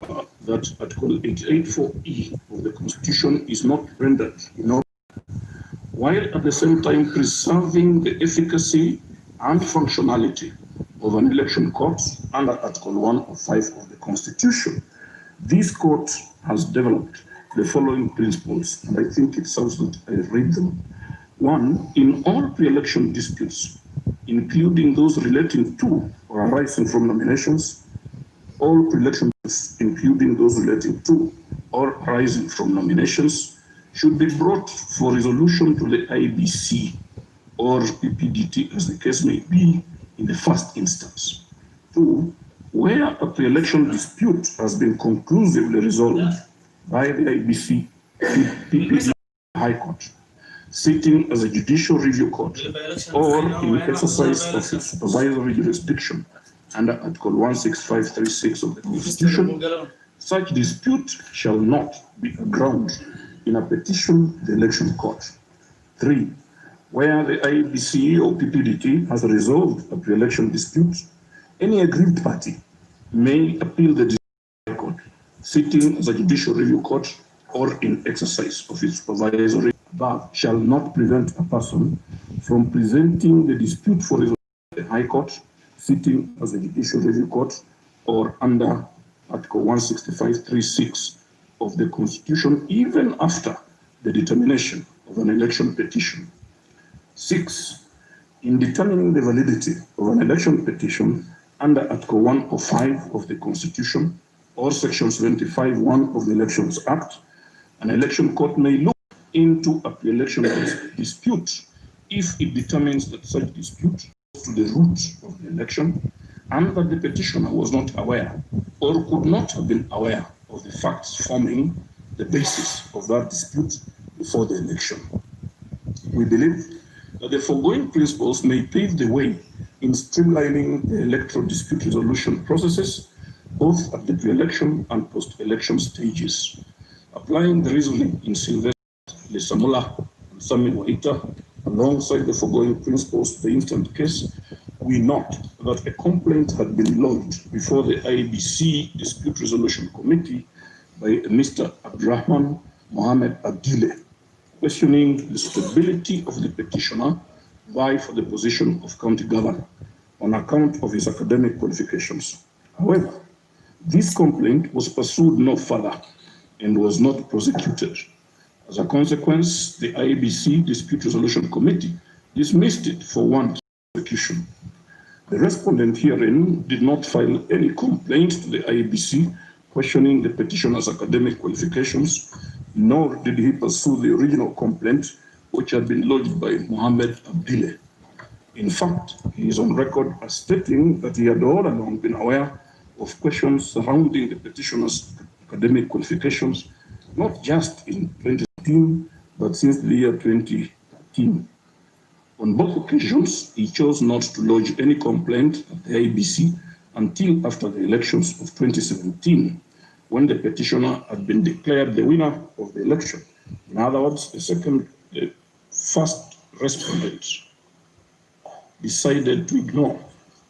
that Article 884E of the Constitution is not rendered while at the same time preserving the efficacy and functionality of an election court under Article 105 of the Constitution. This court has developed the following principles, and I think it serves that I read them. One, in all pre-election disputes, including those relating to or arising from nominations, all pre-election disputes, including those relating to or arising from nominations, should be brought for resolution to the IBC or PPDT, as the case may be, in the first instance. Two, where a pre-election dispute has been conclusively resolved by the IBC, PPDT, High Court, sitting as a judicial review court, or in exercise of its supervisory jurisdiction under Article 16536 of the Constitution, such dispute shall not be a ground in a petition to the election court. Three, where the IBC or PPDT has resolved a pre-election dispute, any aggrieved party may appeal the High Court, sitting as a judicial review court or in exercise of its supervisory above, shall not prevent a person from presenting the dispute for resolution to the High Court, sitting as a judicial review court or under Article 16536 of the Constitution, even after the determination of an election petition. 6. In determining the validity of an election petition under Article 105 of the Constitution or Section 75(1) of the Elections Act, an election court may look into a pre-election dispute if it determines that such dispute goes to the root of the election and that the petitioner was not aware or could not have been aware of the facts forming the basis of that dispute before the election. We believe that the foregoing principles may pave the way in streamlining the electoral dispute resolution processes, both at the pre-election and post-election stages. Applying the reasoning in Sylvester, Lesamula, and Sami Waita, alongside the foregoing principles to the instant case, we note that a complaint had been lodged before the IBC Dispute Resolution Committee by Mr. Abdurrahman Mohammed Abdile, questioning the suitability of the petitioner vie for the position of county governor on account of his academic qualifications. However, this complaint was pursued no further and was not prosecuted. As a consequence, the IBC Dispute Resolution Committee dismissed it for want of prosecution. The respondent herein did not file any complaint to the IBC questioning the petitioner's academic qualifications, nor did he pursue the original complaint which had been lodged by Mohammed Abdile. In fact, he is on record as stating that he had all along been aware of questions surrounding the petitioner's academic qualifications, not just in 2018, but since the year 2013. On both occasions, he chose not to lodge any complaint at the IBC until after the elections of 2017, when the petitioner had been declared the winner of the election. In other words, the first respondent decided to ignore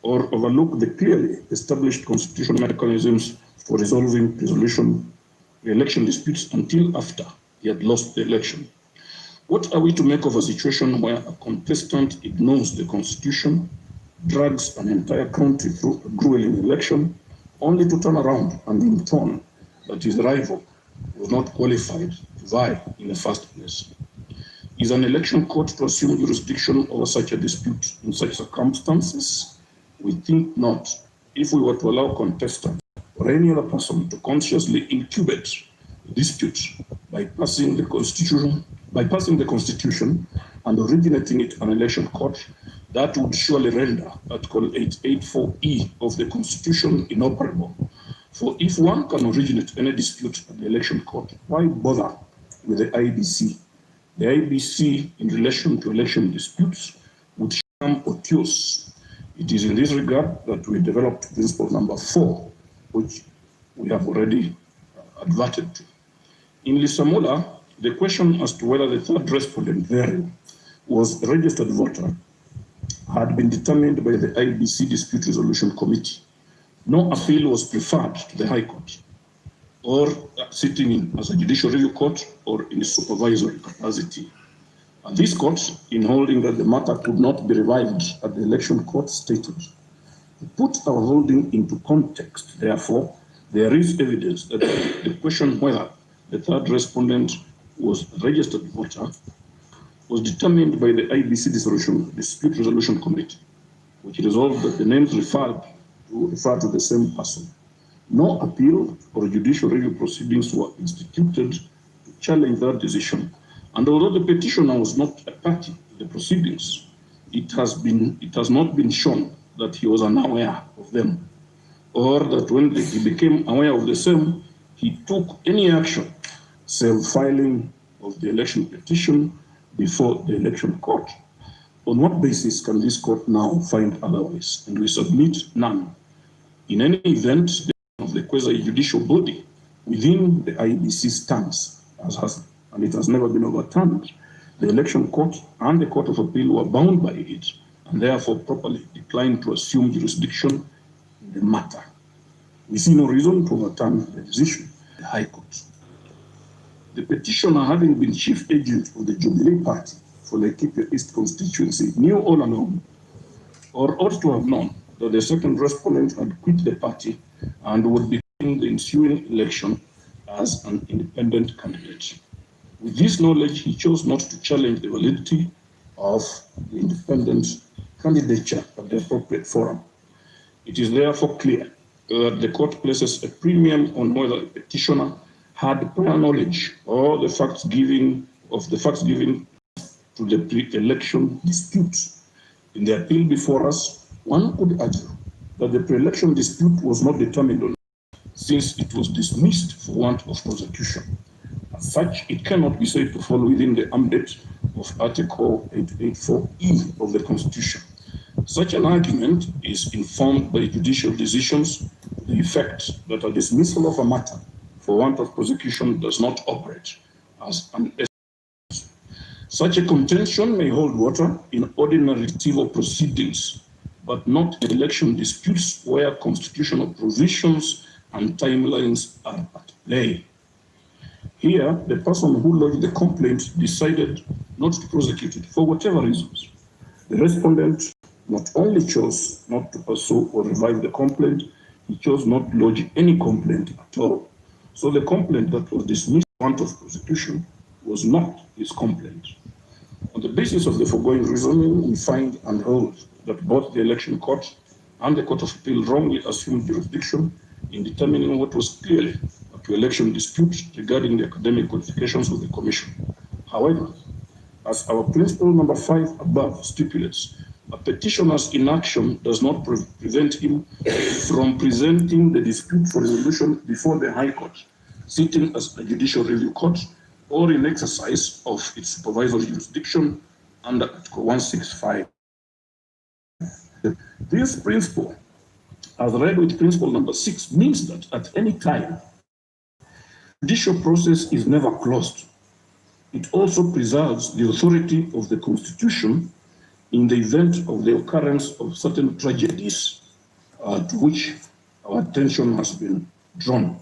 or overlook the clearly established constitutional mechanisms for resolving election disputes until after he had lost the election. What are we to make of a situation where a contestant ignores the Constitution, drags an entire county through a grueling election, only to turn around and intone that his rival was not qualified to vie in the first place? Is an election court to assume jurisdiction over such a dispute in such circumstances? We think not, if we were to allow contestant or any other person to consciously incubate a dispute by passing the Constitution and originating it an election court. That would surely render Article 884E of the Constitution inoperable. For if one can originate any dispute at the election court, why bother with the IBC? The IBC in relation to election disputes would become obtuse. It is in this regard that we developed principle number 4, which we have already adverted to. In Lisamola, the question as to whether the third respondent therein was a registered voter had been determined by the IBC Dispute Resolution Committee. No appeal was preferred to the High Court. or sitting in as a judicial review court or in a supervisory capacity. And this court, in holding that the matter could not be revived at the election court, stated, to put our holding into context, therefore, there is evidence that the question whether the third respondent was a registered voter was determined by the IBC Dispute Resolution Committee, which resolved that the names refer to the same person. No appeal or judicial review proceedings were instituted to challenge that decision. And although the petitioner was not a party to the proceedings, it has not been shown that he was unaware of them, or that when he became aware of the same, he took any action, save filing of the election petition before the election court. On what basis can this court now find otherwise? And we submit none. In any event, the quasi-judicial body within the IBC stands, and it has never been overturned. The election court and the Court of Appeal were bound by it, and therefore properly declined to assume jurisdiction in the matter. We see no reason to overturn the decision of the High Court. The petitioner, having been chief agent of the Jubilee Party for Laikipia East constituency, knew all along, or ought to have known, that the second respondent had quit the party and would be in the ensuing election as an independent candidate. With this knowledge, he chose not to challenge the validity of the independent candidature at the appropriate forum. It is therefore clear that the court places a premium on whether the petitioner had prior knowledge or the facts given to the pre-election dispute. In the appeal before us, one could argue that the pre-election dispute was not determined on, since it was dismissed for want of prosecution. As such, it cannot be said to fall within the ambit of Article 884E of the Constitution. Such an argument is informed by judicial decisions to the effect that a dismissal of a matter for want of prosecution does not operate as an excuse. Such a contention may hold water in ordinary civil proceedings, but not in election disputes where constitutional provisions and timelines are at play. Here, the person who lodged the complaint decided not to prosecute it for whatever reasons. The respondent not only chose not to pursue or revive the complaint, he chose not to lodge any complaint at all. So the complaint that was dismissed for want of prosecution was not his complaint. On the basis of the foregoing reasoning, we find and hold that both the election court and the Court of Appeal wrongly assumed jurisdiction in determining what was clearly a pre-election dispute regarding the academic qualifications of the Commission. However, as our principle number 5 above stipulates, a petitioner's inaction does not prevent him from presenting the dispute for resolution before the High Court, sitting as a judicial review court, or in exercise of its supervisory jurisdiction under Article 165. This principle, as read with principle number 6, means that at any time, the judicial process is never closed. It also preserves the authority of the Constitution in the event of the occurrence of certain tragedies to which our attention has been drawn.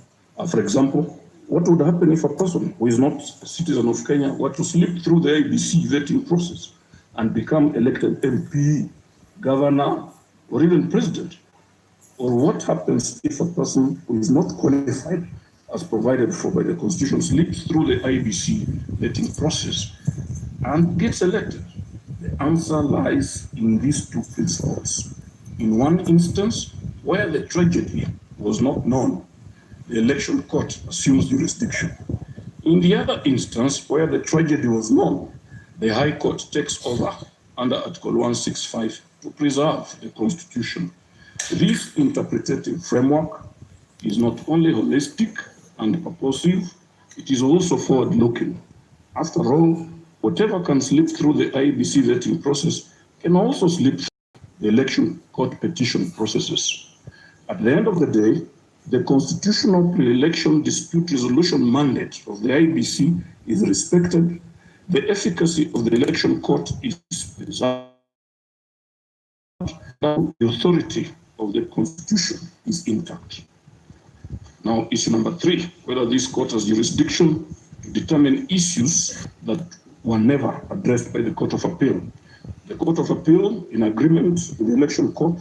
For example, what would happen if a person who is not a citizen of Kenya were to slip through the IBC vetting process and become elected MP, governor, or even president? Or what happens if a person who is not qualified as provided for by the Constitution slips through the IBC vetting process and gets elected? The answer lies in these two principles. In one instance, where the tragedy was not known, the election court assumes jurisdiction. In the other instance, where the tragedy was known, the High Court takes over under Article 165 to preserve the Constitution. This interpretative framework is not only holistic and purposive, it is also forward-looking. After all, whatever can slip through the IBC vetting process can also slip through the election court petition processes. At the end of the day, the constitutional pre-election dispute resolution mandate of the IBC is respected, the efficacy of the election court is preserved, the authority of the Constitution is intact. Now, issue number 3, whether this court has jurisdiction to determine issues that were never addressed by the Court of Appeal. The Court of Appeal, in agreement with the election court,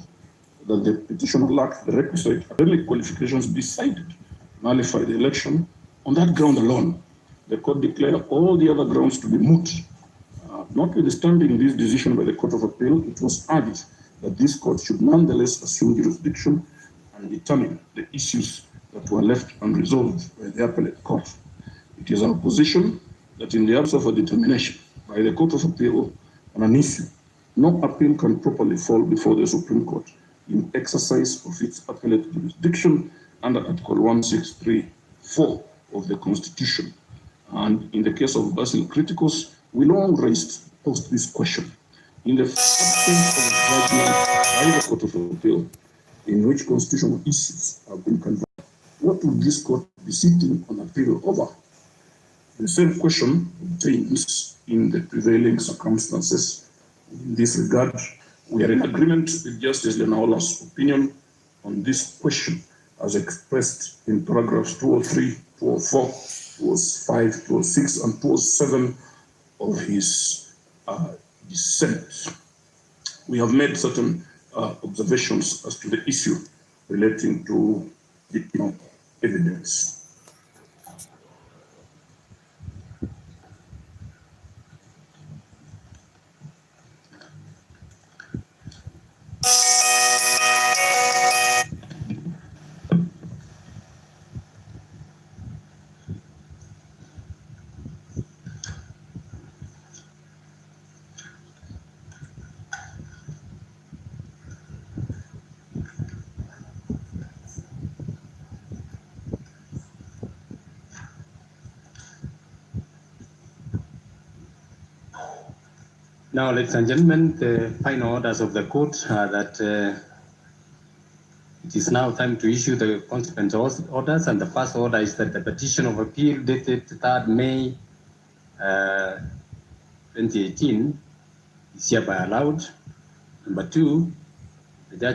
that the petitioner lacked the requisite academic qualifications, decided to nullify the election. On that ground alone, the court declared all the other grounds to be moot. Notwithstanding this decision by the Court of Appeal, it was urged that this court should nonetheless assume jurisdiction and determine the issues that were left unresolved by the appellate court. It is our position that in the absence of a determination by the Court of Appeal on an issue, no appeal can properly fall before the Supreme Court in exercise of its appellate jurisdiction under Article 1634 of the Constitution. And in the case of Basil Criticus, we long posed this question. In the absence of a judgment by the Court of Appeal in which constitutional issues have been converted, what would this court be sitting on appeal over? The same question obtains in the prevailing circumstances. In this regard, we are in agreement with Justice Lenaola's opinion on this question as expressed in paragraphs 203, 204, 205, 206, and 207 of his dissent. We have made certain observations as to the issue relating to evidence. Now, ladies and gentlemen, the final orders of the court are that it is now time to issue the consequent orders, and the first order is that the petition of appeal dated 3rd May 2018 is hereby allowed. Number 2,